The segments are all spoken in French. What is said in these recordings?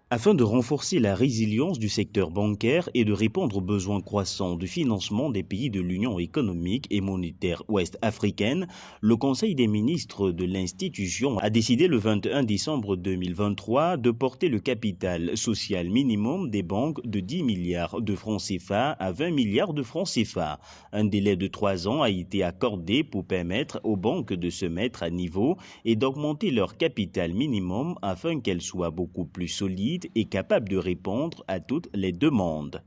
Afin de renforcer la résilience du secteur bancaire et de répondre aux besoins croissants de financement des pays de l'Union économique et monétaire ouest-africaine, le Conseil des ministres de l'institution a décidé le 21 décembre 2023 de porter le capital social minimum des banques de 10 milliards de francs CFA à 20 milliards de francs CFA. Un délai de 3 ans a été accordé pour permettre aux banques de se mettre à niveau et d'augmenter leur capital minimum afin qu'elles soient beaucoup plus solides et capable de répondre à toutes les demandes.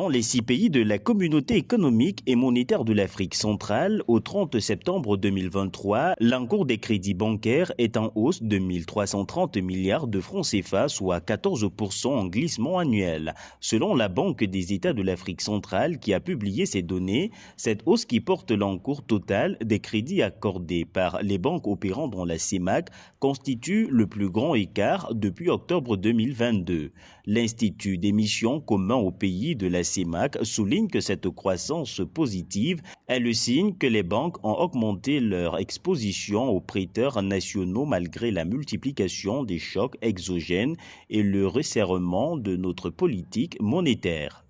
Dans les 6 pays de la Communauté économique et monétaire de l'Afrique centrale, au 30 septembre 2023, l'encours des crédits bancaires est en hausse de 1 330 milliards de francs CFA, soit 14% en glissement annuel. Selon la Banque des États de l'Afrique centrale qui a publié ces données, cette hausse qui porte l'encours total des crédits accordés par les banques opérant dans la CEMAC constitue le plus grand écart depuis octobre 2022. L'Institut d'émission commun aux pays de la CEMAC souligne que cette croissance positive est le signe que les banques ont augmenté leur exposition aux prêteurs nationaux malgré la multiplication des chocs exogènes et le resserrement de notre politique monétaire.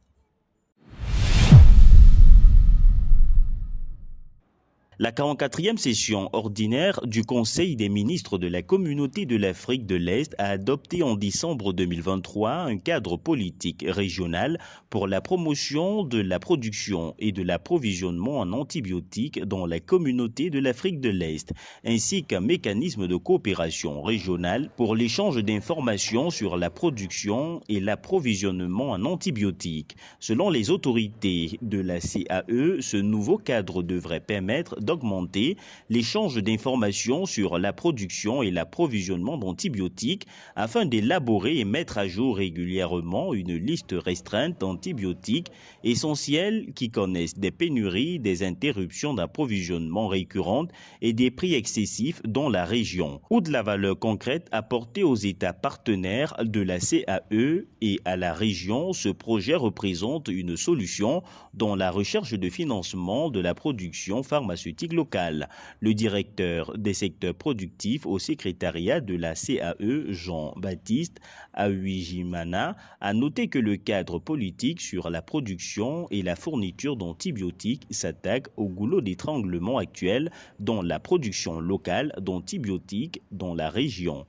La 44e session ordinaire du Conseil des ministres de la Communauté de l'Afrique de l'Est a adopté en décembre 2023 un cadre politique régional pour la promotion de la production et de l'approvisionnement en antibiotiques dans la Communauté de l'Afrique de l'Est, ainsi qu'un mécanisme de coopération régionale pour l'échange d'informations sur la production et l'approvisionnement en antibiotiques. Selon les autorités de la CAE, ce nouveau cadre devrait permettre d'augmenter l'échange d'informations sur la production et l'approvisionnement d'antibiotiques afin d'élaborer et mettre à jour régulièrement une liste restreinte d'antibiotiques essentiels qui connaissent des pénuries, des interruptions d'approvisionnement récurrentes et des prix excessifs dans la région. Outre la valeur concrète apportée aux États partenaires de la CAE et à la région, ce projet représente une solution dans la recherche de financement de la production pharmaceutique locale. Le directeur des secteurs productifs au secrétariat de la CAE, Jean-Baptiste Aouijimana, a noté que le cadre politique sur la production et la fourniture d'antibiotiques s'attaque au goulot d'étranglement actuel dans la production locale d'antibiotiques dans la région.